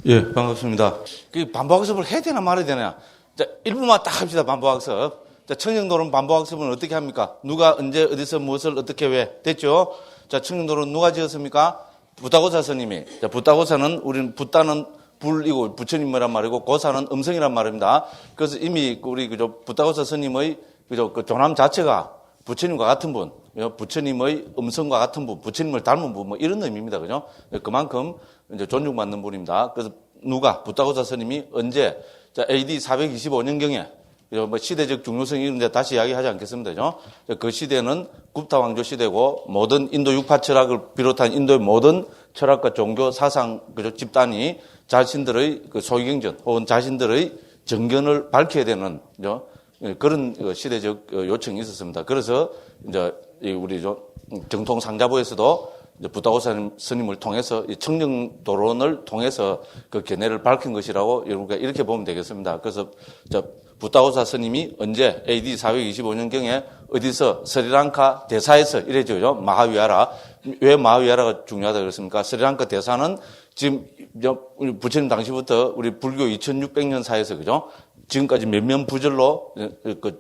예, 반갑습니다. 그 반복학습을 해야 되나 말아야 되나? 자, 1분만 딱 합시다, 반복학습. 자, 청정도로는 반복학습은 어떻게 합니까? 누가 언제, 어디서, 무엇을, 어떻게, 왜? 됐죠? 자, 청정도로는 누가 지었습니까? 부다고사 스님이. 자, 부다고사는, 우리는 부다는 불이고, 부처님이란 말이고, 고사는 음성이란 말입니다. 그래서 이미 우리, 부다고사 스님의, 그 조남 자체가 부처님과 같은 분, 부처님의 음성과 같은 분, 부처님을 닮은 분, 뭐 이런 의미입니다. 그죠? 그만큼 이제 존중받는 분입니다. 그래서 누가, 부다고사 스님이 언제, 자, AD 425년경에, 뭐 시대적 중요성 이런 데 다시 이야기하지 않겠습니다. 그죠? 그 시대는 굽타 왕조 시대고 모든 인도 육파 철학을 비롯한 인도의 모든 철학과 종교 사상, 그죠? 집단이 자신들의 그 소위경전 혹은 자신들의 정견을 밝혀야 되는, 그죠? 그런 시대적 요청이 있었습니다. 그래서 이제 우리 정통 상자부에서도 부다고사 스님을 통해서 이 청정도론을 통해서 그 견해를 밝힌 것이라고 여러분과 이렇게 보면 되겠습니다. 그래서 부다고사 스님이 언제 AD 425년경에 어디서 스리랑카 대사에서 이래죠. 마하위하라. 왜 마하위하라가 중요하다 그랬습니까? 스리랑카 대사는 지금 부처님 당시부터 우리 불교 2600년 사이에서 그죠? 지금까지 면면부절로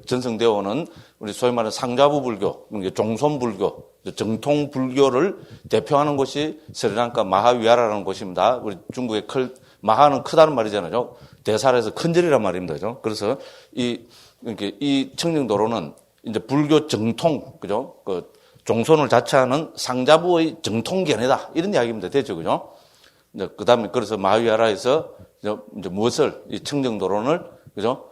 전승되어 오는 우리 소위 말하는 상자부 불교, 종손 불교, 정통 불교를 대표하는 곳이 스리랑카 마하위하라라는 곳입니다. 우리 중국의 마하는 크다는 말이잖아요. 대사에서 큰절이란 말입니다. 그죠? 그래서 이 청정도로는 이제 불교 정통, 그죠? 그 종손을 자처하는 상자부의 정통 견해다. 이런 이야기입니다. 됐죠? 그죠? 그 다음에 그래서 마하위하라에서 이제 무엇을, 이 청정도론을, 그죠?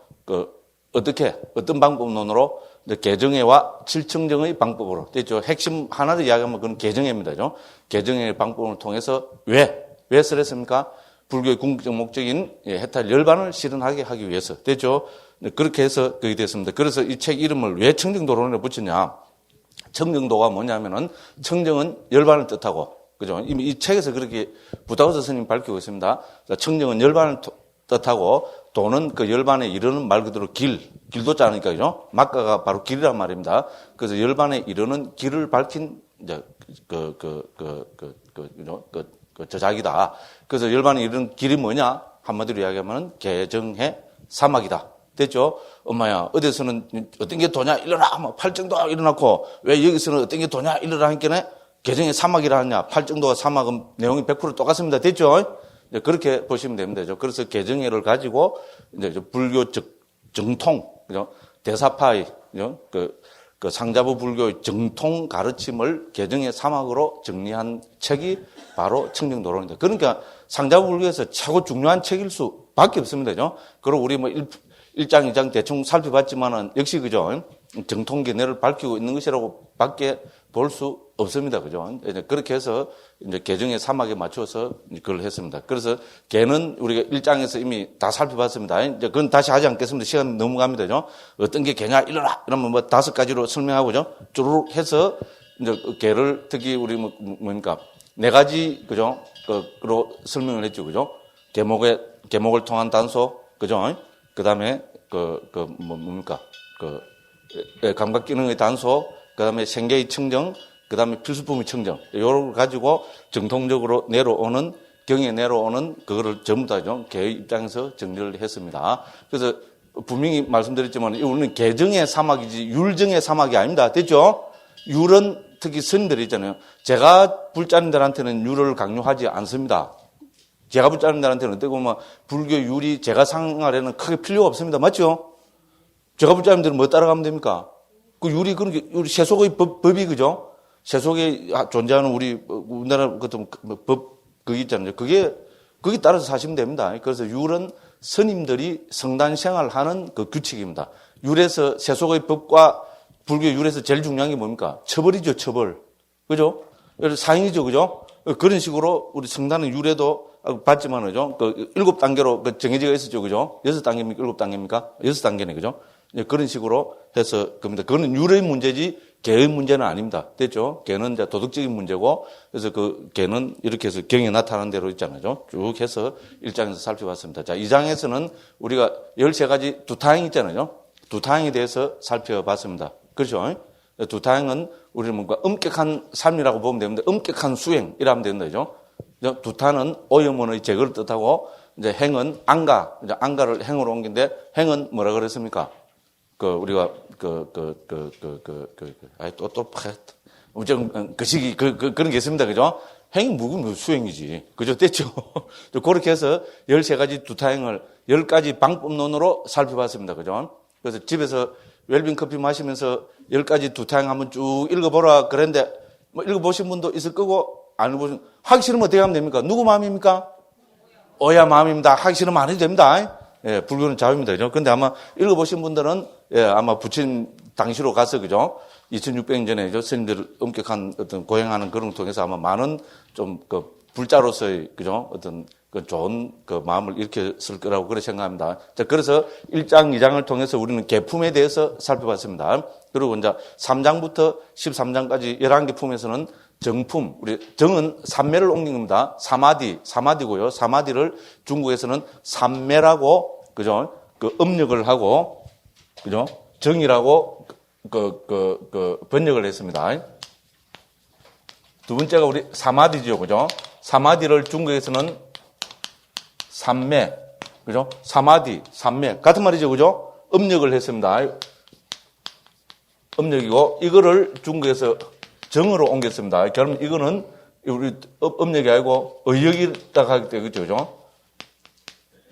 어떻게, 어떤 방법론으로 개정회와 칠청정의 방법으로 됐죠? 핵심 하나를 이야기하면 그건 개정회입니다. 그죠? 개정회의 방법을 통해서 왜 쓰랬습니까? 불교의 궁극적 목적인 해탈 열반을 실현하게 하기 위해서. 됐죠? 그렇게 해서 그게 됐습니다. 그래서 이 책 이름을 왜 청정도론에 붙였냐? 청정도가 뭐냐면은 청정은 열반을 뜻하고, 그죠? 이미 이 책에서 그렇게 부다고사 스님이 밝히고 있습니다. 청정은 열반을 뜻하고, 도는 그 열반에 이르는 말 그대로 길도 자니까, 그죠? 막가가 바로 길이란 말입니다. 그래서 열반에 이르는 길을 밝힌, 이제, 저작이다. 그래서 열반에 이르는 길이 뭐냐? 한마디로 이야기하면 개정해 사막이다. 됐죠? 엄마야, 어디서는 어떤 게 도냐? 일어나! 뭐, 팔정도가 일어났고, 왜 여기서는 어떤 게 도냐? 일어나 하니까 개정해 사막이라 하냐? 팔정도와 사막은 내용이 100% 똑같습니다. 됐죠? 그렇게 보시면 됩니다. 그래서 개정회를 가지고 이제 불교 정통, 그죠? 대사파의, 그죠? 그 상자부 불교의 정통 가르침을 개정회 사막으로 정리한 책이 바로 청정도론입니다. 그러니까 상자부 불교에서 최고 중요한 책일 수밖에 없습니다. 그죠? 그리고 우리 뭐 1장, 2장 대충 살펴봤지만은 역시 그죠? 정통 견해를 밝히고 있는 것이라고 밖에 볼 수 없습니다. 그죠? 그렇게 해서 이제 개정의 사막에 맞춰서 그걸 했습니다. 그래서 개는 우리가 1장에서 이미 다 살펴봤습니다. 이제 그건 다시 하지 않겠습니다. 시간 넘어갑니다. 그죠? 어떤 게 개냐? 일어나! 이러면 뭐 5가지로 설명하고죠. 쭈르륵 해서 이제 개를 특히 우리 뭡니까? 4가지, 그죠? 그로 설명을 했죠. 그죠? 개목을 통한 단소, 그죠? 그 다음에 뭡니까? 감각 기능의 단소, 그 다음에 생계의 청정, 그 다음에 필수품의 청정. 요걸 가지고 정통적으로 내려오는, 경에 내려오는 그거를 전부 다죠. 개의 입장에서 정리를 했습니다. 그래서 분명히 말씀드렸지만, 이거는 개정의 사막이지 율정의 사막이 아닙니다. 됐죠? 율은 특히 스님들이 있잖아요. 제가 불자님들한테는 율을 강요하지 않습니다. 제가 불자님들한테는 어떻게 보면 불교 율이 제가 생활에는 크게 필요가 없습니다. 맞죠? 제가 불자님들은 뭐 따라가면 됩니까? 그 율이 그런 게, 우리 세속의 법이, 그죠? 세속에 존재하는 우리나라 같은 법, 그게 있잖아요. 그게 따라서 사시면 됩니다. 그래서 율은 스님들이 성단 생활하는 그 규칙입니다. 율에서, 세속의 법과 불교 율에서 제일 중요한 게 뭡니까? 처벌이죠, 처벌. 그죠? 사형이죠, 그죠? 그런 식으로 우리 성단은 율에도 봤지만, 그죠? 7단계로 정해져 있었죠, 그죠? 6단계입니까? 7단계입니까? 6단계네, 그죠? 그런 식으로 해서 겁니다. 그거는 율의 문제지 개의 문제는 아닙니다. 됐죠? 개는 이제 도덕적인 문제고, 그래서 그 개는 이렇게 해서 경에 나타나는 대로 있잖아요. 쭉 해서 1장에서 살펴봤습니다. 자, 2장에서는 우리가 13가지 두타행 있잖아요. 두타행에 대해서 살펴봤습니다. 그렇죠? 두타행은 우리는 뭔가 엄격한 삶이라고 보면 되는데, 엄격한 수행이라면 된다, 그죠? 두타는 오염원의 제거를 뜻하고, 이제 행은 안가, 이제 안가를 행으로 옮긴데 행은 뭐라 그랬습니까? 우리가 그 시기 그런 게 있습니다. 그죠? 행이 묵으면 수행이지. 그죠? 됐죠? 그렇게 해서 13가지 두타행을 10가지 방법론으로 살펴봤습니다. 그죠? 그래서 집에서 웰빙 커피 마시면서 10가지 두타행 한번 쭉 읽어보라 그랬는데, 뭐 읽어보신 분도 있을 거고, 안 읽어보신, 하기 싫으면 어떻게 하면 됩니까? 누구 마음입니까? 오야 마음입니다. 하기 싫으면 안 해도 됩니다. 예, 불교는 자유입니다. 그죠? 근데 아마 읽어보신 분들은, 예, 아마 부처님 당시로 가서, 그죠? 2600년 전에 스님들 엄격한 어떤 고행하는 그런 걸 통해서 아마 많은 좀 불자로서의, 그죠? 어떤 좋은 마음을 일으켰을 거라고 그렇게 생각합니다. 자, 그래서 1장, 2장을 통해서 우리는 계품에 대해서 살펴봤습니다. 그리고 이제 3장부터 13장까지 11개 품에서는 정품, 우리 정은 삼매를 옮긴 겁니다. 사마디고요. 사마디를 중국에서는 삼매라고, 그죠? 음력을 하고, 그죠? 정이라고 번역을 했습니다. 두 번째가 우리 사마디죠. 그죠? 사마디를 중국에서는 삼매, 그죠? 사마디, 삼매. 같은 말이죠. 그죠? 음력을 했습니다. 음력이고, 이거를 중국에서 정으로 옮겼습니다. 그러면 이거는 우리 음력이 아니고 의역이라고 하기 때문에, 그죠?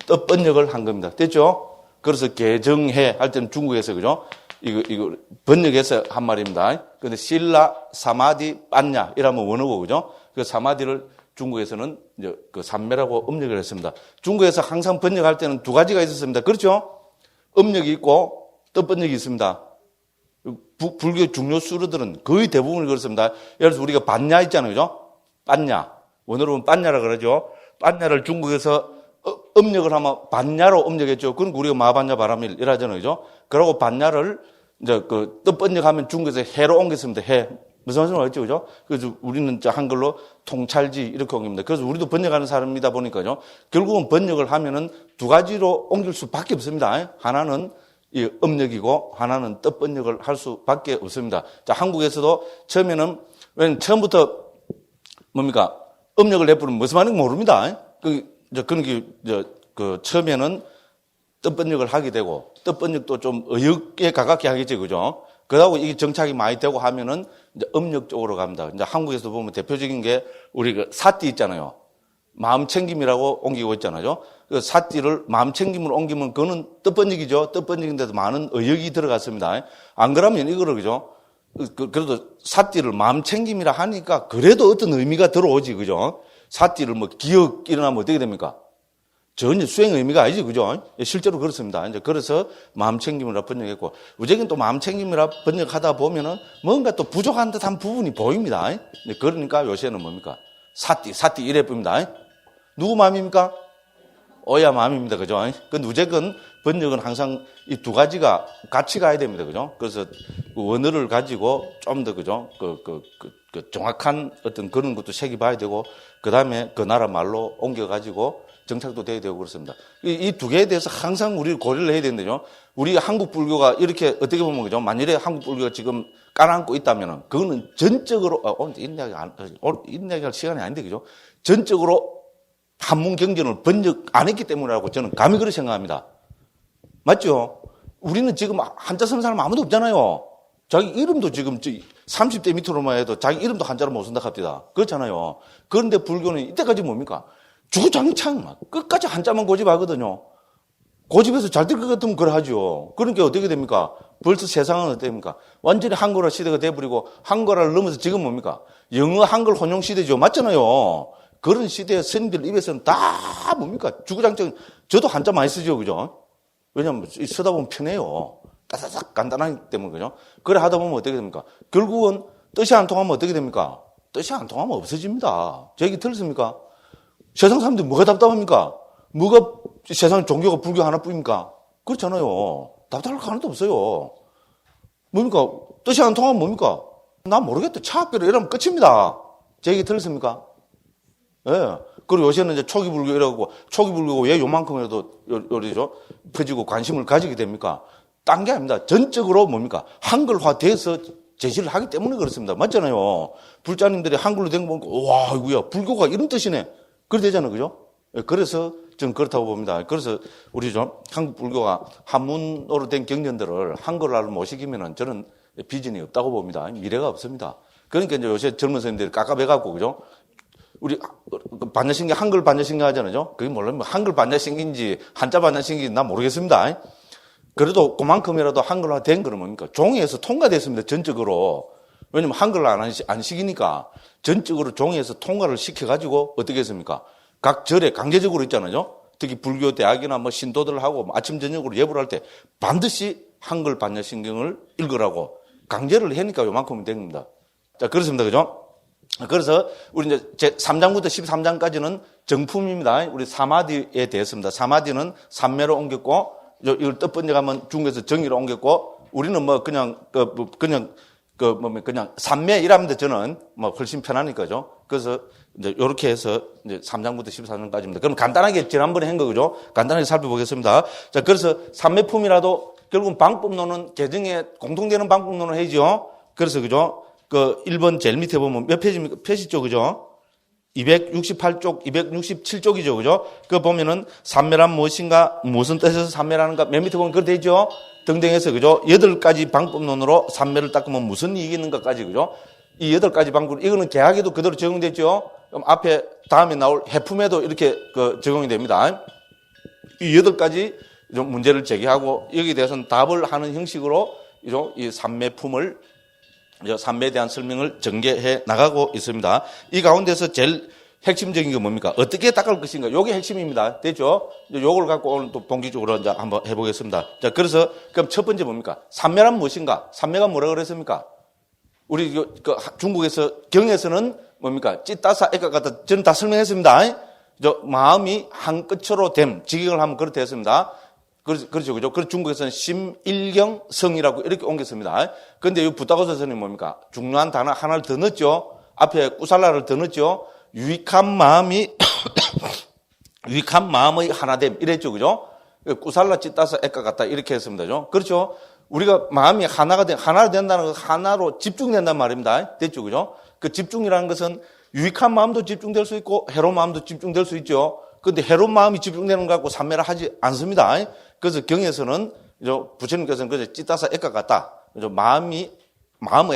뜻번역을 한 겁니다. 됐죠? 그래서 개정해 할 때는 중국에서, 그죠? 이거 번역해서 한 말입니다. 근데 실라, 사마디, 빤냐 이라면 원어고, 그죠? 그 사마디를 중국에서는 이제 삼매라고 음력을 했습니다. 중국에서 항상 번역할 때는 두 가지가 있었습니다. 그렇죠? 음력이 있고 뜻번역이 있습니다. 불교 중요 수르들은 거의 대부분을 그렇습니다. 예를 들어서 우리가 반야 있잖아요. 그죠? 빤냐. 원어로 보면 빤냐라 그러죠. 빤냐를 중국에서 음력을 하면 반야로 음력했죠. 그러니까 우리가 마반야 바람일 이라잖아요. 그죠? 그러고 반야를 이제 뜻번역하면 중국에서 해로 옮겼습니다. 해. 무슨 말인지 알죠? 그죠? 그래서 우리는 한글로 통찰지 이렇게 옮깁니다. 그래서 우리도 번역하는 사람이다 보니까요. 결국은 번역을 하면은 두 가지로 옮길 수밖에 없습니다. 하나는 이 음력이고 하나는 뜻번역을 할 수밖에 없습니다. 자, 한국에서도 처음에는 왜냐면 처음부터 뭡니까? 음력을 내부르면 무슨 말인지 모릅니다. 처음에는 뜻번역을 하게 되고 뜻번역도 좀 의역에 가깝게 하겠죠. 그죠? 그러고 이게 정착이 많이 되고 하면은 이제 음력 쪽으로 갑니다. 이제 한국에서 보면 대표적인 게 우리 사띠 있잖아요. 마음 챙김이라고 옮기고 있잖아요. 그 사띠를 마음 챙김으로 옮기면 그거는 뜻번역이죠. 뜻번역인데도 많은 의역이 들어갔습니다. 안 그러면 이거를, 그죠? 그래도 사띠를 마음 챙김이라 하니까 그래도 어떤 의미가 들어오지, 그죠? 사띠를 뭐 기억 일어나면 어떻게 됩니까? 전혀 수행 의미가 아니지, 그죠? 실제로 그렇습니다. 이제 그래서 마음 챙김이라 번역했고, 우리에겐 또 마음 챙김이라 번역하다 보면은 뭔가 또 부족한 듯한 부분이 보입니다. 그러니까 요새는 뭡니까? 사띠 이래 봅니다. 누구 마음입니까? 오야 마음입니다. 그죠? 근데 우제건 번역은 항상 이 두 가지가 같이 가야 됩니다. 그죠? 그래서 그 원어를 가지고 좀 더, 그죠? 정확한 어떤 그런 것도 새겨봐야 되고, 그 다음에 그 나라 말로 옮겨가지고 정착도 돼야 되고 그렇습니다. 이 두 개에 대해서 항상 우리 고려를 해야 되는데요. 우리 한국 불교가 이렇게 어떻게 보면, 그죠? 만일에 한국 불교가 지금 깔아앉고 있다면은, 그거는 전적으로, 오늘 이야기할 시간이 아닌데, 그죠? 전적으로 한문 경전을 번역 안 했기 때문이라고 저는 감히 그렇게 생각합니다. 맞죠? 우리는 지금 한자 쓰는 사람 아무도 없잖아요. 자기 이름도 지금 30대 밑으로만 해도 자기 이름도 한자로 못 쓴다 합니다. 그렇잖아요. 그런데 불교는 이때까지 뭡니까? 주구장창 끝까지 한자만 고집하거든요. 고집해서 잘 될 것 같으면 그래 하죠. 그러니까 어떻게 됩니까? 벌써 세상은 어떻게 됩니까? 완전히 한글화 시대가 돼버리고 한글화를 넘어서 지금 뭡니까? 영어 한글 혼용 시대죠. 맞잖아요. 그런 시대에 스님들 입에서는 다 뭡니까? 주구장창, 저도 한자 많이 쓰죠. 그죠? 왜냐면 쓰다 보면 편해요. 따다닥 간단하기 때문에, 그죠? 그래 하다 보면 어떻게 됩니까? 결국은 뜻이 안 통하면 어떻게 됩니까? 뜻이 안 통하면 없어집니다. 제 얘기 들었습니까? 세상 사람들이 뭐가 답답합니까? 뭐가 세상 종교가 불교 하나뿐입니까? 그렇잖아요. 답답할 거 하나도 없어요. 뭡니까? 뜻이 안 통하면 뭡니까? 나 모르겠다. 차학교를 이러면 끝입니다. 제 얘기 들었습니까? 예. 그리고 요새는 이제 초기 불교 이라고, 초기 불교가 왜 요만큼이라도 요리죠? 퍼지고 관심을 가지게 됩니까? 딴 게 아닙니다. 전적으로 뭡니까? 한글화 돼서 제시를 하기 때문에 그렇습니다. 맞잖아요. 불자님들이 한글로 된 거 보니까, 와, 이거야. 불교가 이런 뜻이네. 그래 되잖아요. 그죠? 그래서 저는 그렇다고 봅니다. 그래서 우리 좀 한국 불교가 한문으로 된 경전들을 한글화를 못 시키면은 저는 비전이 없다고 봅니다. 미래가 없습니다. 그러니까 이제 요새 젊은 선생님들이 깝깝해갖고, 그죠? 우리 반야신기, 한글 반야신기 하잖아요. 그게 물론 한글 반야신기인지 한자 반야신기인지 난 모르겠습니다. 그래도 그만큼이라도 한글화 된 거는 뭡니까? 종이에서 통과됐습니다. 전적으로. 왜냐면 한글로 안 시키니까 전적으로 종이에서 통과를 시켜가지고 어떻게 했습니까? 각 절에 강제적으로 있잖아요. 특히 불교 대학이나 뭐 신도들하고 아침 저녁으로 예불 할 때 반드시 한글 반야신경을 읽으라고 강제를 하니까 요만큼이 된 겁니다. 자, 그렇습니다. 그죠? 그래서 우리 이제 제 3장부터 13장까지는 정품입니다. 우리 사마디에 대해서입니다. 사마디는 삼매로 옮겼고, 이걸 뜻번째 가면 중국에서 정의로 옮겼고, 우리는 뭐 그냥 삼매 이라는데 저는 뭐 훨씬 편하니까죠. 그래서 이제 요렇게 해서 이제 3장부터 14장까지입니다. 그럼 간단하게 지난번에 한 거죠. 간단하게 살펴보겠습니다. 자, 그래서 삼매품이라도 결국은 방법론은 개정에 공통되는 방법론을 해야죠. 그래서 그죠. 그 1번 제일 밑에 보면 몇 페이지입니까? 표시죠. 그죠? 268쪽, 267쪽이죠. 그죠? 그거 보면은 삼매란 무엇인가, 무슨 뜻에서 삼매라는가, 맨 밑에 보면 그거 되죠? 등등해서, 그죠? 8가지 방법론으로 삼매를 닦으면 무슨 이익이 있는가까지, 그죠? 이 8가지 방법, 이거는 계약에도 그대로 적용됐죠? 그럼 앞에, 다음에 나올 해품에도 이렇게 적용이 됩니다. 이 8가지 문제를 제기하고, 여기에 대해서는 답을 하는 형식으로, 이 삼매품을 삼매에 대한 설명을 전개해 나가고 있습니다. 이 가운데서 제일 핵심적인 게 뭡니까? 어떻게 닦을 것인가? 요게 핵심입니다. 됐죠? 요걸 갖고 오늘 또 본격적으로 이제 한번 해보겠습니다. 자, 그래서 그럼 첫 번째 뭡니까? 삼매란 무엇인가? 삼매가 뭐라 그랬습니까? 우리 중국에서 경에서는 뭡니까? 찌따사 애까가다 저는 다 설명했습니다. 마음이 한 끝으로 됨, 직역을 하면 그렇게 했습니다. 그렇죠, 그죠? 그래서 중국에서는 심일경성이라고 이렇게 옮겼습니다. 그런데 이 부다고서 선생님 뭡니까? 중요한 단어 하나를 더 넣었죠? 앞에 꾸살라를 더 넣었죠? 유익한 마음의 하나됨, 이랬죠, 그죠? 꾸살라 찌따서 애까 같다, 이렇게 했습니다. 그렇죠? 우리가 마음이 하나가 하나로 된다는 건 하나로 집중된단 말입니다. 됐죠, 그죠? 그 집중이라는 것은 유익한 마음도 집중될 수 있고, 해로운 마음도 집중될 수 있죠. 근데 해로운 마음이 집중되는 거 갖고 삼매를 하지 않습니다. 그래서 경에서는 부처님께서는 그저 찌따사 애까 같다. 마음의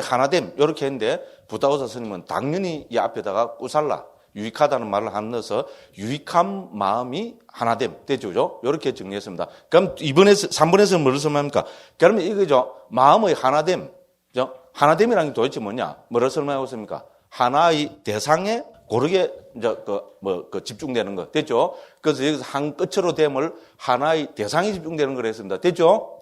하나됨 이렇게 했는데 부다오사 스님은 당연히 이 앞에다가 꾸살라 유익하다는 말을 안 넣어서 유익한 마음이 하나됨 됐죠, 그죠? 이렇게 정리했습니다. 그럼 3번에서 뭐를 설명합니까? 그러면 이거죠. 마음의 하나됨, 그죠? 하나됨이라는 게 도대체 뭐냐? 뭐를 설명하고 있습니까? 하나의 대상에 고르게 집중되는 거 됐죠? 그래서 여기서 한 끝으로 됨을 하나의 대상이 집중되는 걸 했습니다. 됐죠?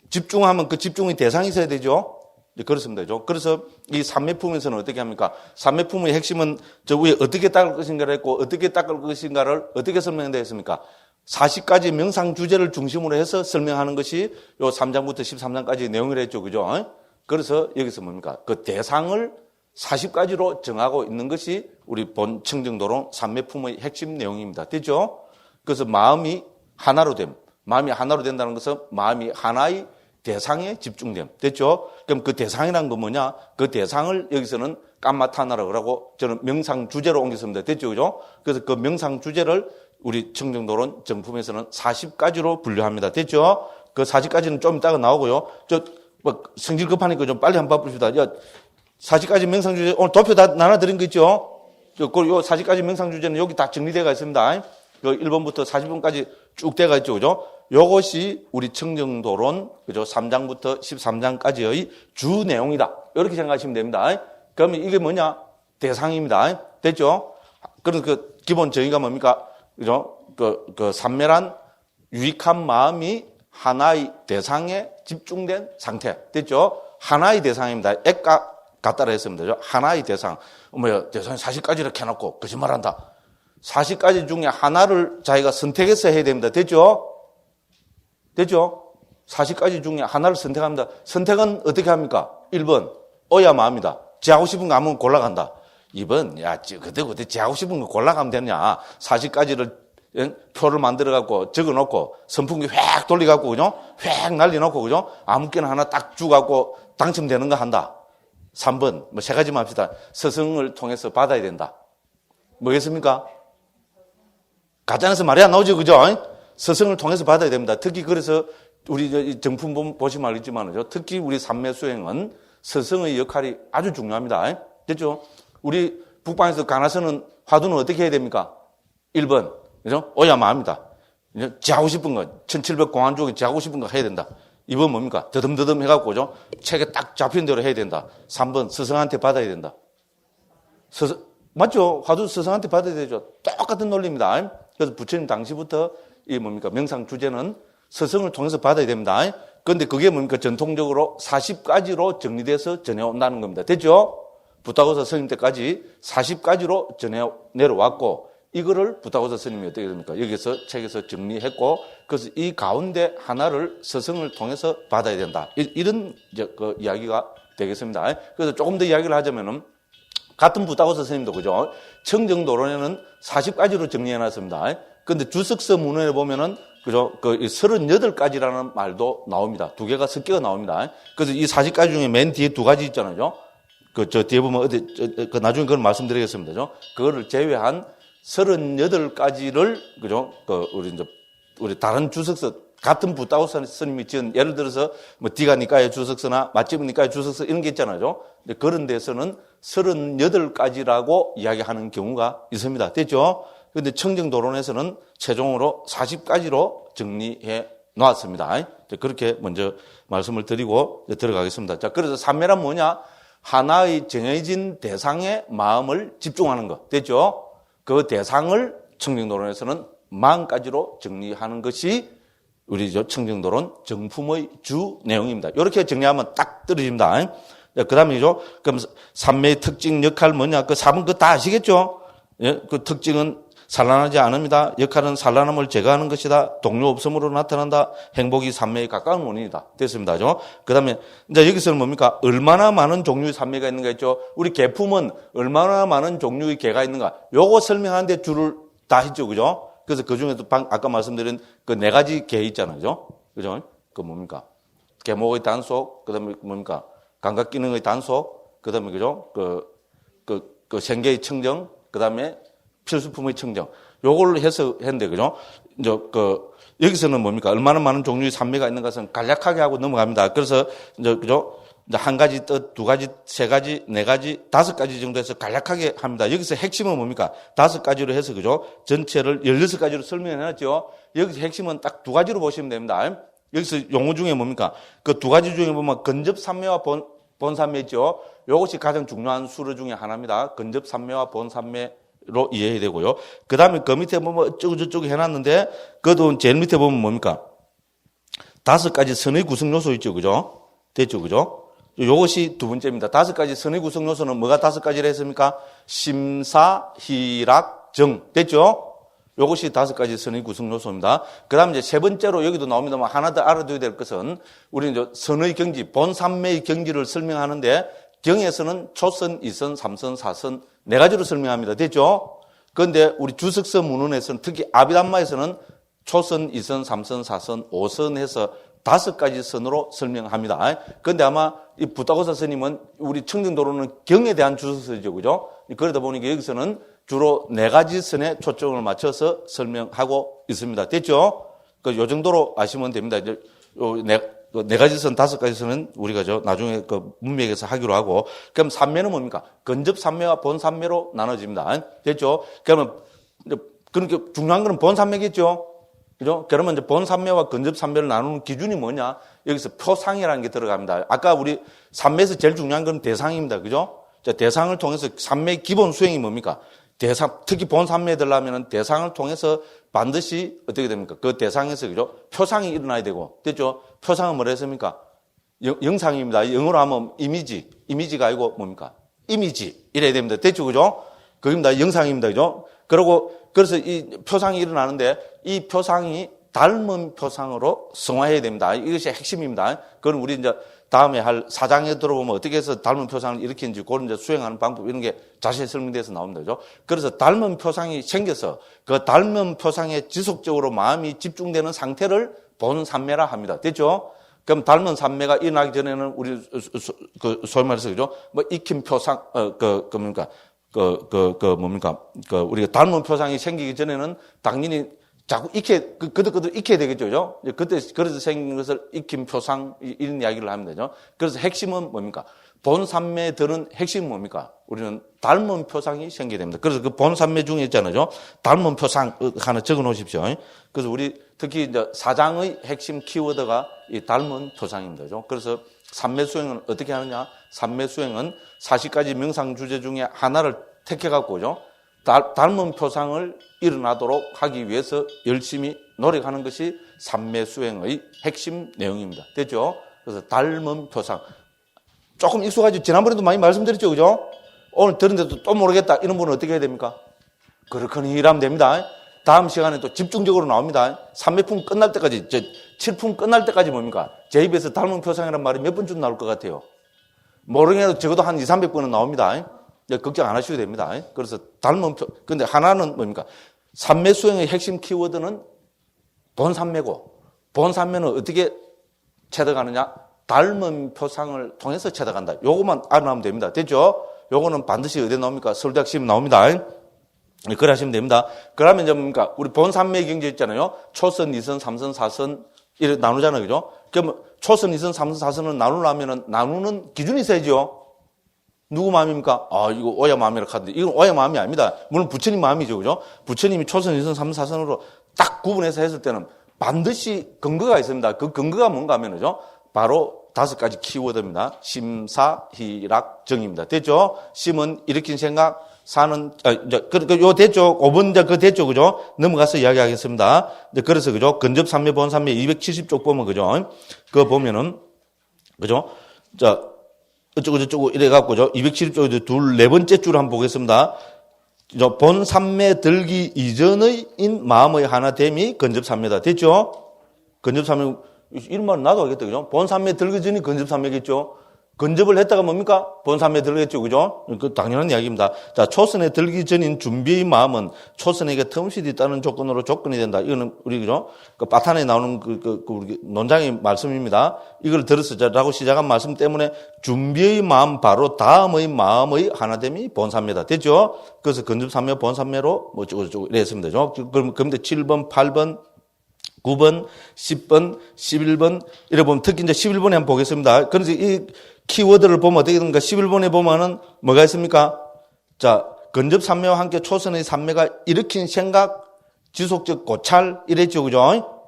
집중하면 그 집중의 대상이 있어야 되죠? 네, 그렇습니다. 그래서 이 삼매품에서는 어떻게 합니까? 삼매품의 핵심은 저 위에 어떻게 닦을 것인가를 했고 어떻게 닦을 것인가를 어떻게 설명한다 했습니까? 40가지 명상 주제를 중심으로 해서 설명하는 것이 요 3장부터 13장까지 내용을 했죠. 그죠? 그래서 여기서 뭡니까? 그 대상을 40가지로 정하고 있는 것이 우리 본 청정도론 삼매품의 핵심 내용입니다. 됐죠? 그래서 마음이 하나로 됨. 마음이 하나로 된다는 것은 마음이 하나의 대상에 집중됨. 됐죠? 그럼 그 대상이란 건 뭐냐? 그 대상을 여기서는 깜마타나라고 하고 저는 명상 주제로 옮겼습니다. 됐죠? 그죠? 그래서 그 명상 주제를 우리 청정도론 정품에서는 40가지로 분류합니다. 됐죠? 그 40가지는 좀 이따가 나오고요. 성질 급하니까 좀 빨리 한번 봐봅시다. 40가지 명상주제, 오늘 도표 다 나눠드린 거 있죠? 요 40가지 명상주제는 여기 다 정리되어 있습니다. 1번부터 40번까지 쭉 되어 있죠, 그죠? 요것이 우리 청정도론, 그죠? 3장부터 13장까지의 주 내용이다. 이렇게 생각하시면 됩니다. 그러면 이게 뭐냐? 대상입니다. 됐죠? 그래서 그 기본 정의가 뭡니까? 그죠? 삼매란 유익한 마음이 하나의 대상에 집중된 상태. 됐죠? 하나의 대상입니다. 액과 같다라 했습니다. 하나의 대상. 대상이 40가지 이렇게 해놓고 거짓말한다. 40가지 중에 하나를 자기가 선택해서 해야 됩니다. 됐죠? 됐죠? 40가지 중에 하나를 선택합니다. 선택은 어떻게 합니까? 1번, 어야 마음이다. 지 하고 싶은 거 아무면 골라간다. 2번, 그때 지 하고 싶은 거 골라가면 되냐. 40가지를 표를 만들어갖고 적어놓고 선풍기 휙 돌려갖고, 그죠? 휙 날려놓고, 그죠? 아무렇게나 하나 딱 주갖고 당첨되는 거 한다. 3번, 3가지만 합시다. 스승을 통해서 받아야 된다. 뭐겠습니까? 가짜에서 말이 안 나오죠. 그죠? 스승을 통해서 받아야 됩니다. 특히 그래서 우리 정품 보시면 알겠지만요. 특히 우리 삼매 수행은 스승의 역할이 아주 중요합니다. 됐죠? 우리 북방에서 가나서는 화두는 어떻게 해야 됩니까? 1번. 그죠? 오야마합니다. 지 하고 싶은 거, 1700 공안족이 지 하고 싶은 거 해야 된다. 2번 뭡니까? 더듬더듬 해갖고, 죠? 책에 딱 잡힌 대로 해야 된다. 3번, 스승한테 받아야 된다. 맞죠? 화두 스승한테 받아야 되죠. 똑같은 논리입니다. 그래서 부처님 당시부터 이 뭡니까? 명상 주제는 스승을 통해서 받아야 됩니다. 그런데 그게 뭡니까? 전통적으로 40가지로 정리돼서 전해온다는 겁니다. 됐죠? 부타고사 스님 때까지 40가지로 전해 내려왔고, 이거를 부타고사 스님이 어떻게 됩니까? 여기서 책에서 정리했고, 그래서 이 가운데 하나를 스승을 통해서 받아야 된다. 이런 그 이야기가 되겠습니다. 그래서 조금 더 이야기를 하자면은, 같은 부타고사 스님도 그죠? 청정도론에는 40가지로 정리해놨습니다. 그런데 주석서 문헌에 보면은 그죠? 그 38가지라는 말도 나옵니다. 두 개가 섞여가 나옵니다. 그래서 이 40가지 중에 맨 뒤에 두 가지 있잖아요. 저 뒤에 보면 그 나중에 그걸 말씀드리겠습니다. 그죠? 그거를 제외한 38가지를 그죠? 우리 다른 주석서 같은 부타고사 스님이 지은 예를 들어서 뭐 디가니까의 주석서나 맛집니까의 주석서 이런 게 있잖아요. 근데 그런 데서는 38가지라고 이야기하는 경우가 있습니다. 됐죠? 그런데 청정도론에서는 최종으로 40가지로 정리해 놓았습니다. 그렇게 먼저 말씀을 드리고 들어가겠습니다. 자, 그래서 삼매란 뭐냐? 하나의 정해진 대상에 마음을 집중하는 것. 됐죠? 그 대상을 청정도론에서는 40가지로 정리하는 것이 우리 청정도론 정품의 주 내용입니다. 이렇게 정리하면 딱 떨어집니다. 그 다음이죠. 그럼 삼매의 특징, 역할 뭐냐? 그 4번 그거 다 아시겠죠? 예? 그 특징은 산란하지 않습니다. 역할은 산란함을 제거하는 것이다. 동료 없음으로 나타난다. 행복이 삼매에 가까운 원인이다. 됐습니다. 그 다음에, 이제 여기서는 뭡니까? 얼마나 많은 종류의 삼매가 있는가 했죠? 우리 개품은 얼마나 많은 종류의 개가 있는가? 요거 설명하는데 줄을 다 했죠. 그죠? 그래서 그 중에도 아까 말씀드린 그 4가지 개 있잖아요. 그죠? 그 뭡니까? 개목의 단속, 그 다음에 뭡니까? 감각 기능의 단속, 그 다음에 그죠? 그 생계의 청정, 그 다음에 필수품의 청정. 요걸 해서 했는데, 그죠? 이제 여기서는 뭡니까? 얼마나 많은 종류의 삼매가 있는 것은 간략하게 하고 넘어갑니다. 그래서 이제, 그죠? 이제 1가지, 2가지, 3가지, 4가지, 5가지 정도 해서 간략하게 합니다. 여기서 핵심은 뭡니까? 5가지로 해서, 그죠? 전체를 16가지로 설명해 놨죠? 여기서 핵심은 딱 2가지로 보시면 됩니다. 여기서 용어 중에 뭡니까? 그 2가지 중에 보면 근접삼매와 본삼매 있죠? 이것이 가장 중요한 수로 중에 하나입니다. 근접삼매와 본삼매로 이해해야 되고요. 그 다음에 그 밑에 보면 어쩌고저쩌고 해놨는데, 그것도 제일 밑에 보면 뭡니까? 5가지 선의 구성 요소 있죠? 그죠? 됐죠? 그죠? 이것이 2번째입니다. 5가지 선의 구성 요소는 뭐가 5가지를 했습니까? 심사, 희락, 정. 됐죠? 이것이 5가지 선의 구성 요소입니다. 그 다음에 이제 3번째로 여기도 나옵니다만 하나 더 알아둬야 될 것은 우리 이제 선의 경지, 본삼매의 경지를 설명하는데 경에서는 초선, 2선, 3선, 4선 4가지로 설명합니다. 됐죠? 그런데 우리 주석서 문헌에서는 특히 아비담마에서는 초선, 2선, 3선, 4선, 5선 해서 5가지 선으로 설명합니다. 그런데 아마 이 부타고사 스님은 우리 청정도로는 경에 대한 주석서죠. 그죠? 그러다 보니까 여기서는 주로 4가지 선에 초점을 맞춰서 설명하고 있습니다. 됐죠? 요 정도로 아시면 됩니다. 이제 네 가지 선, 5가지 선은 우리가 나중에 그 문맥에서 하기로 하고, 그럼 삼매는 뭡니까? 근접 삼매와 본 삼매로 나눠집니다. 됐죠? 그러면, 그러니까 중요한 거는 본 삼매겠죠? 그죠? 그러면 이제 본 삼매와 근접 삼매를 나누는 기준이 뭐냐? 여기서 표상이라는 게 들어갑니다. 아까 우리 삼매에서 제일 중요한 건 대상입니다. 그죠? 자, 대상을 통해서 삼매의 기본 수행이 뭡니까? 대상, 특히 본 삼매에 들어가면 대상을 통해서 반드시 어떻게 됩니까? 그 대상에서, 그죠? 표상이 일어나야 되고, 됐죠? 표상은 뭐라 했습니까? 영상입니다. 영어로 하면 이미지가 아니고 뭡니까? 이미지. 이래야 됩니다. 됐죠? 그죠? 그겁니다. 영상입니다. 그죠? 그래서 이 표상이 일어나는데 이 표상이 닮은 표상으로 성화해야 됩니다. 이것이 핵심입니다. 그건 우리 이제 다음에 할 4장에 들어보면 어떻게 해서 닮은 표상을 일으키는지 그런 이제 수행하는 방법 이런 게 자세히 설명돼서 나옵니다. 그죠? 그래서 닮은 표상이 생겨서 그 닮은 표상에 지속적으로 마음이 집중되는 상태를 본 삼매라 합니다. 됐죠? 그럼 닮은 삼매가 일어나기 전에는 우리 소위 말해서 그죠? 뭐 익힌 표상 뭡니까? 뭡니까? 우리가 닮은 표상이 생기기 전에는 당연히 자꾸 그득그득 익혀야 되겠죠, 그죠? 그때, 그래서 생긴 것을 익힌 표상, 이런 이야기를 하면 되죠. 그래서 핵심은 뭡니까? 본산매에 드는 핵심은 뭡니까? 우리는 닮은 표상이 생기게 됩니다. 그래서 그 본산매 중에 있잖아요. 닮은 표상 하나 적어 놓으십시오. 그래서 우리 특히 이제 사장의 핵심 키워드가 이 닮은 표상입니다. 그죠? 그래서 산매 수행은 어떻게 하느냐? 산매 수행은 40가지 명상 주제 중에 하나를 택해갖고, 그죠? 닮은 표상을 일어나도록 하기 위해서 열심히 노력하는 것이 산매 수행의 핵심 내용입니다. 됐죠? 그래서 닮은 표상. 조금 익숙하죠? 지난번에도 많이 말씀드렸죠? 그죠? 오늘 들은데도 또 모르겠다. 이런 분은 어떻게 해야 됩니까? 그렇거니 일하면 됩니다. 다음 시간에 또 집중적으로 나옵니다. 3매품 끝날 때까지, 7품 끝날 때까지 뭡니까? 제 입에서 닮은 표상이라는 말이 몇 번쯤 나올 것 같아요? 모르겠어도 적어도 한 2, 300번은 나옵니다. 걱정 안 하셔도 됩니다. 그래서 닮은 근데 하나는 뭡니까? 산매 수행의 핵심 키워드는 본산매고, 본산매는 어떻게 체득하느냐? 닮은 표상을 통해서 체득한다. 요것만 알아놓으면 됩니다. 됐죠? 요거는 반드시 어디에 나옵니까? 서울대학 시험 나옵니다. 그래 하시면 됩니다. 그러면 이제 뭡니까? 우리 본산매 경제 있잖아요. 초선, 2선, 3선, 4선 이렇게 나누잖아요. 그죠? 그러면 초선, 2선, 3선, 4선을 나누려면은 나누는 기준이 있어야죠. 누구 마음입니까? 이거 오야 마음이라고 하는데, 이건 오야 마음이 아닙니다. 물론 부처님 마음이죠. 그죠? 부처님이 초선, 2선, 3선, 4선으로 딱 구분해서 했을 때는 반드시 근거가 있습니다. 그 근거가 뭔가 하면은요, 바로 5가지 키워드입니다. 심, 사, 희, 락, 정입니다. 됐죠? 심은 일으킨 생각, 사는, 요 됐죠? 5번, 그거 됐죠? 그죠? 넘어가서 이야기하겠습니다. 그래서, 그죠? 근접산매, 본산매 270쪽 보면, 그죠? 그거 보면은, 그죠? 자, 어쩌고 이래갖고, 270쪽에 네 번째 줄을 한번 보겠습니다. 본산매 들기 이전의 인 마음의 하나됨이 근접산매다. 됐죠? 근접산매, 이름만 나도 알겠다. 그죠? 본산매 들기 전이 근접산매겠죠? 근접을 했다가 뭡니까? 본산매에 들겠죠. 그죠? 그 당연한 이야기입니다. 자, 초선에 들기 전인 준비의 마음은 초선에게 텀실이 있다는 조건으로 접근이 된다. 이거는 우리, 그죠? 그 바탄에 나오는 우리 논장의 말씀입니다. 이걸 들었으자라고 시작한 말씀 때문에 준비의 마음 바로 다음의 마음의 하나됨이 본산매다. 됐죠? 그래서 근접산매, 본산매로 뭐 어쩌고 이랬으면 되죠. 그럼 7번, 8번, 9번, 10번, 11번, 이래 보면 특히 이제 11번에 한번 보겠습니다. 그래서 이 키워드를 보면 어떻게 되는가? 11번에 보면은 뭐가 있습니까? 자, 근접산매와 함께 초선의 산매가 일으킨 생각, 지속적 고찰, 이랬죠. 그죠?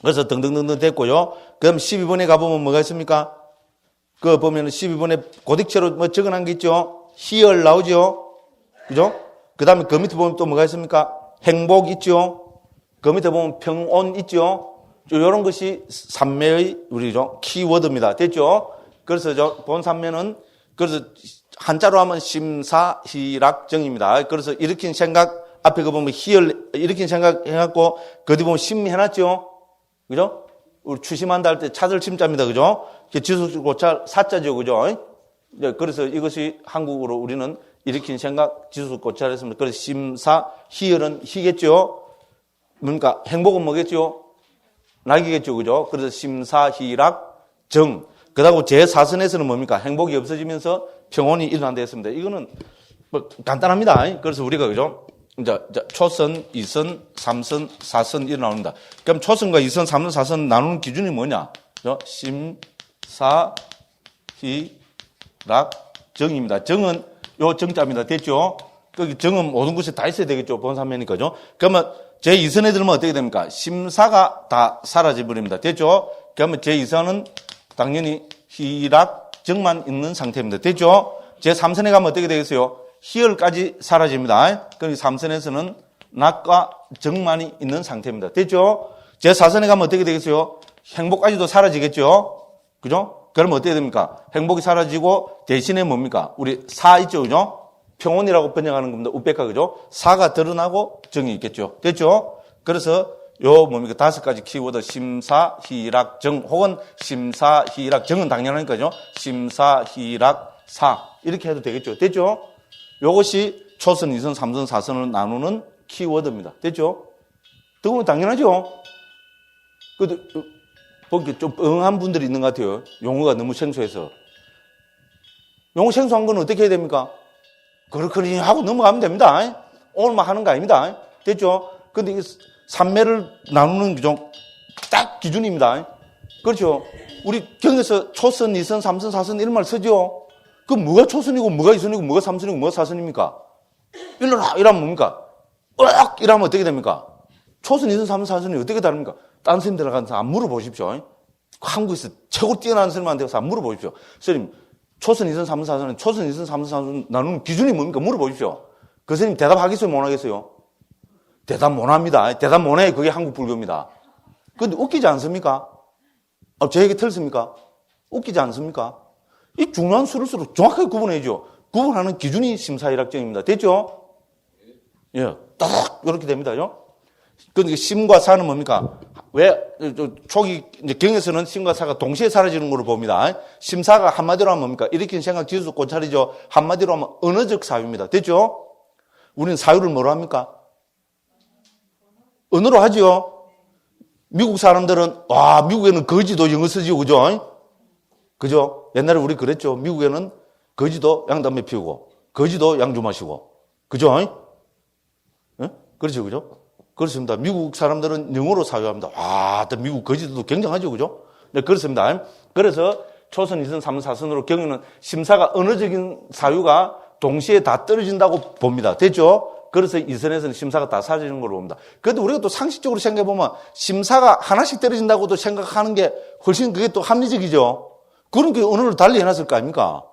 그래서 등등등등 됐고요. 그 다음 12번에 가보면 뭐가 있습니까? 그거 보면은 12번에 고딕체로 뭐 적어놓은 게 있죠? 희열 나오죠? 그죠? 그 다음에 그 밑에 보면 또 뭐가 있습니까? 행복 있죠? 그 밑에 보면 평온 있죠? 이런 것이 산매의 우리죠 키워드입니다. 됐죠? 그래서 본산매는 그래서 한자로 하면 심사희락정입니다. 그래서 일으킨 생각 앞에 그 보면 희열 일으킨 생각 해갖고 그 뒤 보면 심 해놨죠. 그죠? 우리 추심한다 할 때 찾을 심자입니다. 그죠? 지속적 고찰 사자죠. 그죠? 그래서 이것이 한국어로 우리는 일으킨 생각 지속적 고찰했습니다. 그래서 심사 희열은 희겠죠. 그러니까 행복은 뭐겠죠? 낙이겠죠. 그죠? 그래서 심사희락 정. 그다고 제4선에서는 뭡니까? 행복이 없어지면서 평온이 일어난다 했습니다. 이거는 뭐 간단합니다. 그래서 우리가 그죠? 이제 초선, 2선, 3선, 4선 일어납니다. 그럼 초선과 2선, 3선, 4선 나누는 기준이 뭐냐? 심, 사, 희, 락, 정입니다. 정은 요 정자입니다. 됐죠? 거기 정은 모든 곳에 다 있어야 되겠죠. 본산매니까죠. 그러면 제2선에 들면 어떻게 됩니까? 심사가 다 사라져버립니다. 됐죠? 그러면 제2선은 당연히 희락, 정만 있는 상태입니다. 됐죠? 제3선에 가면 어떻게 되겠어요? 희열까지 사라집니다. 그럼 3선에서는 낙과 정만이 있는 상태입니다. 됐죠? 제4선에 가면 어떻게 되겠어요? 행복까지도 사라지겠죠? 그죠? 그러면 어떻게 됩니까? 행복이 사라지고 대신에 뭡니까? 우리 사 있죠? 그죠? 평온이라고 번역하는 겁니다. 우백화, 그죠? 사가 드러나고 정이 있겠죠? 됐죠? 그래서 요 뭡니까? 5가지 키워드 심사희락정 혹은 심사희락정은 당연하니까요. 심사희락사 이렇게 해도 되겠죠. 됐죠? 요것이 초선, 2선, 3선, 4선을 나누는 키워드입니다. 됐죠? 그건 당연하죠. 근데 보기 좀 뻥한 분들이 있는 것 같아요. 용어가 너무 생소해서. 용어 생소한 건 어떻게 해야 됩니까? 그렇거니 하고 넘어가면 됩니다. 오늘만 하는 거 아닙니다. 됐죠? 근데 이 삼매를 나누는 기준, 딱 기준입니다. 그렇죠? 우리 경에서 초선, 이선, 삼선, 사선 이런 말 쓰죠? 그럼 뭐가 초선이고, 뭐가 이선이고, 뭐가 삼선이고, 뭐가 사선입니까? 일러라! 이러면 뭡니까? 이러면 어떻게 됩니까? 초선, 이선, 삼선, 사선이 어떻게 다릅니까? 딴 선생님들 가서 안 물어보십시오. 한국에서 최고 뛰어난 선생님한테 가서 안 물어보십시오. 선생님, 초선, 이선, 삼선, 사선은 초선, 이선, 삼선, 사선 나누는 기준이 뭡니까? 물어보십시오. 그 선생님 대답하겠어요? 못 하겠어요? 대답 못 합니다. 대답 못 해. 그게 한국 불교입니다. 근데 웃기지 않습니까? 제 얘기 틀습니까? 웃기지 않습니까? 이 중요한 수를수록 정확하게 구분해야죠. 구분하는 기준이 심사일학정입니다. 됐죠? 예, 딱 이렇게 됩니다. 그런데 심과 사는 뭡니까? 왜 초기 이제 경에서는 심과 사가 동시에 사라지는 걸로 봅니다. 심사가 한마디로 하면 뭡니까? 일으킨 생각 지수 고찰이죠. 한마디로 하면 언어적 사유입니다. 됐죠? 우리는 사유를 뭐로 합니까? 언어로 하죠. 미국 사람들은 미국에는 거지도 영어 쓰지요, 그죠? 그죠? 옛날에 우리 그랬죠. 미국에는 거지도 양담배 피우고, 거지도 양주 마시고, 그죠? 예? 그렇죠, 그죠? 그렇습니다. 미국 사람들은 영어로 사유합니다. 또 미국 거지도 굉장하죠, 그죠? 네, 그렇습니다. 그래서 초선, 이선, 삼선, 사선으로 경우는 심사가 언어적인 사유가 동시에 다 떨어진다고 봅니다. 됐죠? 그래서 이선에서는 심사가 다 사라지는 걸로 봅니다. 그런데 우리가 또 상식적으로 생각해보면 심사가 하나씩 떨어진다고도 생각하는 게 훨씬 그게 또 합리적이죠. 그러니까 언어를 달리 해놨을 거 아닙니까?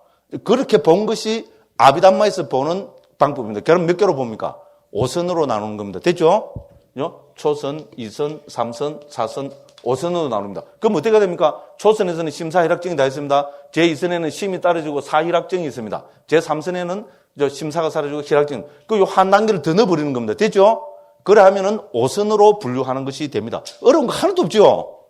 그렇게 본 것이 아비담마에서 보는 방법입니다. 그럼 몇 개로 봅니까? 5선으로 나누는 겁니다. 됐죠? 초선, 이선, 삼선, 사선, 5선으로 나눕니다. 그럼 어떻게 됩니까? 초선에서는 심사희락정이 다 있습니다. 제2선에는 심이 떨어지고 사희락정이 있습니다. 제3선에는 심사가 사라지고 희락정. 한 단계를 더 넣어버리는 겁니다. 됐죠? 그래 하면은 5선으로 분류하는 것이 됩니다. 어려운 거 하나도 없죠?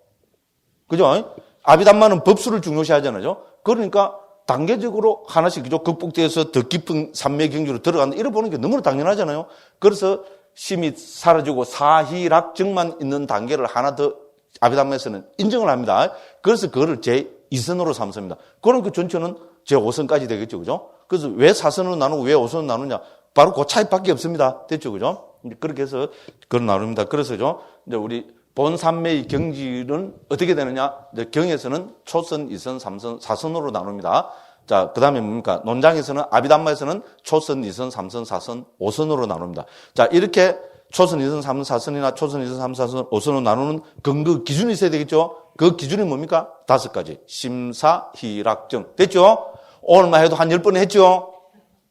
그죠? 아비담마는 법수를 중요시 하잖아요. 그러니까 단계적으로 하나씩 그죠? 극복되어서 더 깊은 삼매 경지로 들어간다. 이래 보는 게 너무나 당연하잖아요. 그래서 심이 사라지고 사희락정만 있는 단계를 하나 더 아비담마에서는 인정을 합니다. 그래서 그거를 제2선으로 삼습니다. 그럼 그 전체는 제5선까지 되겠죠. 그죠? 그래서 왜 4선으로 나누고 왜 5선으로 나누냐? 바로 그 차이밖에 없습니다. 됐죠. 그죠? 그렇게 해서 그걸 나눕니다. 그래서죠. 이제 우리 본삼매의 경지는 어떻게 되느냐? 이제 경에서는 초선, 이선, 삼선, 사선으로 나눕니다. 자, 그 다음에 뭡니까? 논장에서는, 아비담마에서는 초선, 이선, 삼선, 사선, 5선으로 나눕니다. 자, 이렇게 초선, 이선, 삼선, 사선이나 초선, 이선, 삼선, 사선, 5선으로 나누는 근거 기준이 있어야 되겠죠? 그 기준이 뭡니까? 5가지. 심사, 희락정. 됐죠? 오늘만 해도 한 10번 했죠?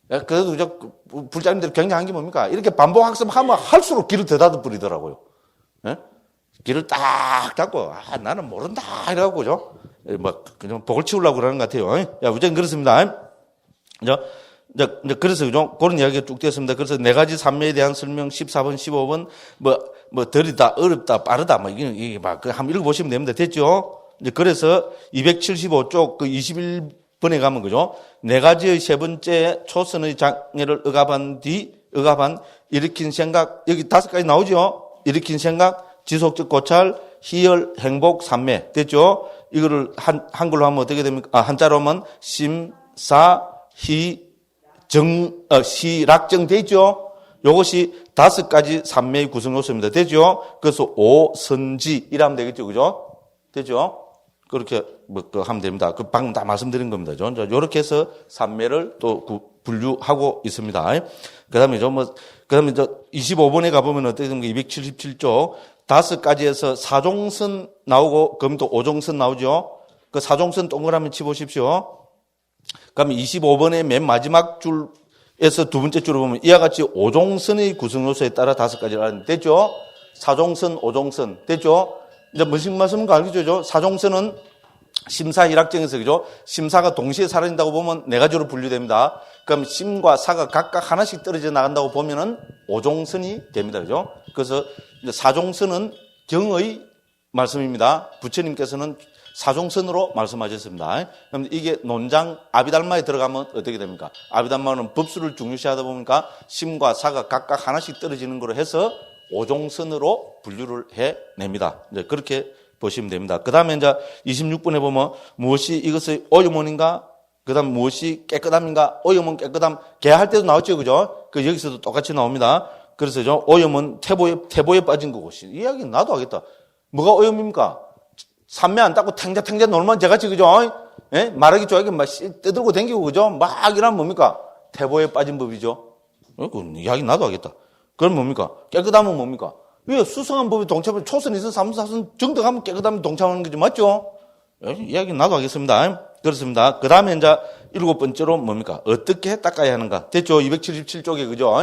그래도 불자님들 굉장한 게 뭡니까? 이렇게 반복 학습하면 할수록 길을 더다듬 뿌리더라고요. 예? 길을 딱 잡고, 나는 모른다. 이래갖고, 그죠? 그냥 복을 치우려고 그러는 것 같아요. 야, 우선 그렇습니다. 그래서, 그죠? 그런 이야기가 쭉 되었습니다. 그래서 4가지 삼매에 대한 설명 14번, 15번, 덜이다, 어렵다, 빠르다, 이게 한번 읽어보시면 됩니다. 됐죠? 그래서 275쪽, 21번에 가면, 그죠? 4가지의 세 번째 초선의 장애를 억압한 일으킨 생각, 여기 5가지 나오죠? 일으킨 생각, 지속적 고찰, 희열, 행복, 삼매. 됐죠? 이거를 한글로 하면 어떻게 됩니까? 한자로 하면 시락정 됐죠? 요것이 5가지 삼매의 구성 요소입니다. 됐죠? 그래서 오선지 이라면 되겠죠? 그죠? 됐죠? 그렇게 하면 됩니다. 방금 다 말씀드린 겁니다. 이렇게 해서 삼매를 또 분류하고 있습니다. 그다음에 25번에 가보면 어떻게 됩니까? 277쪽 5가지에서 사종선 나오고 그럼 또 오종선 나오죠. 그 사종선 동그라미 치보십시오. 그럼 25번의 맨 마지막 줄에서 두 번째 줄을 보면 이와 같이 오종선의 구성 요소에 따라 5가지를 하는데 됐죠? 사종선, 오종선 됐죠? 이제 무슨 말씀인가 알겠죠? 사종선은 심사 희락정에서 그죠? 심사가 동시에 사라진다고 보면 4가지로 분류됩니다. 그럼 심과 사가 각각 하나씩 떨어져 나간다고 보면은 오종선이 됩니다. 그죠? 그래서 이제 사종선은 경의 말씀입니다. 부처님께서는 사종선으로 말씀하셨습니다. 그럼 이게 논장 아비달마에 들어가면 어떻게 됩니까? 아비달마는 법수를 중요시하다 보니까 심과 사가 각각 하나씩 떨어지는 거로 해서 오종선으로 분류를 해냅니다. 이제 그렇게 보시면 됩니다. 그 다음에 이제 26번에 보면 무엇이 이것의 오유문인가? 그 다음 무엇이 깨끗함인가? 오염은 깨끗함. 개할 때도 나왔죠. 그죠? 여기서도 똑같이 나옵니다. 그래서 오염은 태보에 빠진 거고. 이 이야기는 나도 하겠다. 뭐가 오염입니까? 삼매 안 닦고 탱자탱자 놀면 제같이, 그죠? 예? 말하기 좋아하게 막 떠들고 댕기고, 그죠? 막 이러면 뭡니까? 태보에 빠진 법이죠. 그 이야기 나도 하겠다. 그럼 뭡니까? 깨끗함은 뭡니까? 왜 수성한 법이 동참을 초선, 이선, 삼선, 사선 정득하면 깨끗하면 동참하는 거죠. 맞죠? 이야기 나도 하겠습니다. 그렇습니다. 그 다음에 이제 7번째로 뭡니까? 어떻게 닦아야 하는가? 됐죠? 277쪽에, 그죠?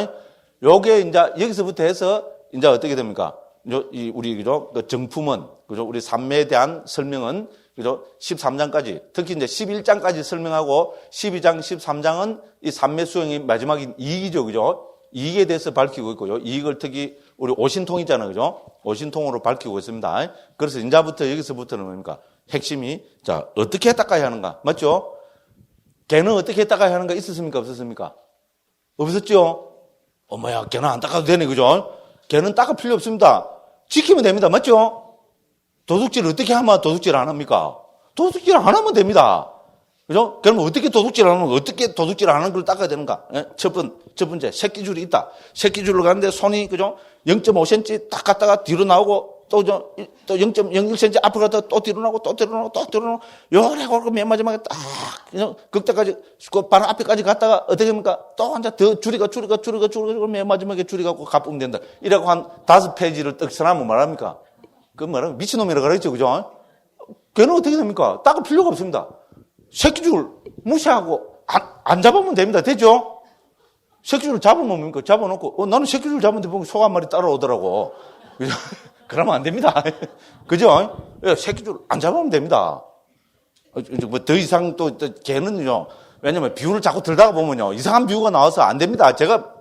요게 이제 여기서부터 해서 이제 어떻게 됩니까? 우리, 그죠? 그 정품은, 그죠? 우리 삼매에 대한 설명은, 그죠? 13장까지, 특히 이제 11장까지 설명하고 12장, 13장은 이 삼매 수행의 마지막인 이익이죠. 그죠? 이익에 대해서 밝히고 있고요. 이익을 특히 우리 오신통이잖아요. 그죠? 오신통으로 밝히고 있습니다. 그래서 이제부터 여기서부터는 뭡니까? 핵심이, 자, 어떻게 닦아야 하는가? 맞죠? 개는 어떻게 닦아야 하는가 있었습니까? 없었습니까? 없었죠? 어머야, 개는 안 닦아도 되네. 그죠? 개는 닦을 필요 없습니다. 지키면 됩니다. 맞죠? 도둑질 어떻게 하면 도둑질 안 합니까? 도둑질 안 하면 됩니다. 그죠? 그러면 어떻게 도둑질 안 하면 어떻게 도둑질 안 하는 걸 닦아야 되는가? 예? 첫 번째, 새끼줄이 있다. 새끼줄로 가는데 손이, 그죠? 0.5cm 딱 갔다가 뒤로 나오고 또 0.01cm 앞으로 갔다가 또 뒤로 나오고 또 뒤로 나오고 또 뒤로 나오고 요래고 맨 마지막에 딱 그냥 극대까지 그 바로 앞에까지 갔다가 어떻게 합니까? 또 앉아 더 줄이가 맨 마지막에 줄이 갖고 가쁘면 된다. 이라고 한 5페이지를 떡 써놓으면 말합니까? 그 말은 미친놈이라고 그랬죠. 그죠? 걔는 어떻게 됩니까? 닦을 필요가 없습니다. 새끼줄 무시하고 안 잡으면 됩니다. 됐죠? 새끼줄 잡으면 뭡니까? 잡아놓고 나는 새끼줄 잡았는데 보면 소 한 마리 따라오더라고. 그죠? 그러면 안 됩니다. 그죠? 새끼줄 안 잡으면 됩니다. 뭐 더 이상 또 개는요. 왜냐면 비유를 자꾸 들다가 보면요. 이상한 비유가 나와서 안 됩니다. 제가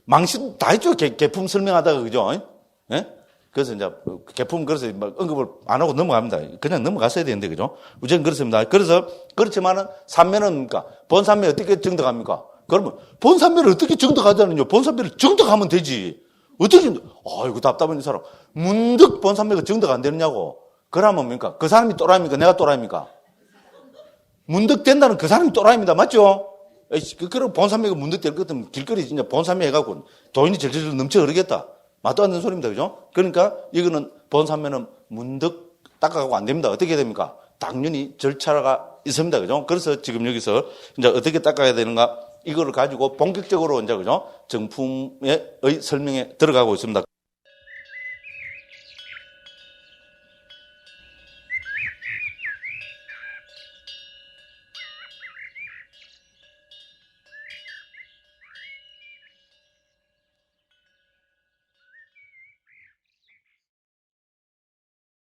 망신 다 했죠. 개품 설명하다가. 그죠? 예? 그래서 이제 개품 그래서 막 언급을 안 하고 넘어갑니다. 그냥 넘어갔어야 되는데. 그죠? 우선 그렇습니다. 그래서 그렇지만은 삼매는 뭡니까? 본삼매 어떻게 정득합니까? 그러면 본삼매를 어떻게 정득하자는요? 본삼매를 정득하면 되지. 어떻게, 이거 답답한 이 사람. 문득 본삼매가 정득 안 되느냐고. 그러면 뭡니까? 그 사람이 또라이입니까? 내가 또라이입니까? 문득 된다는 그 사람이 또라이입니다. 맞죠? 그럼 본삼매가 문득 될 것 같으면 길거리 진짜 본삼매 해갖고 돈이 절절 넘쳐 흐르겠다. 말도 안 되는 소리입니다. 그죠? 그러니까 이거는 본삼매는 문득 닦아가고 안 됩니다. 어떻게 됩니까? 당연히 절차가 있습니다. 그죠? 그래서 지금 여기서 이제 어떻게 닦아야 되는가? 이거를 가지고 본격적으로 이제, 그죠? 정품의 설명에 들어가고 있습니다.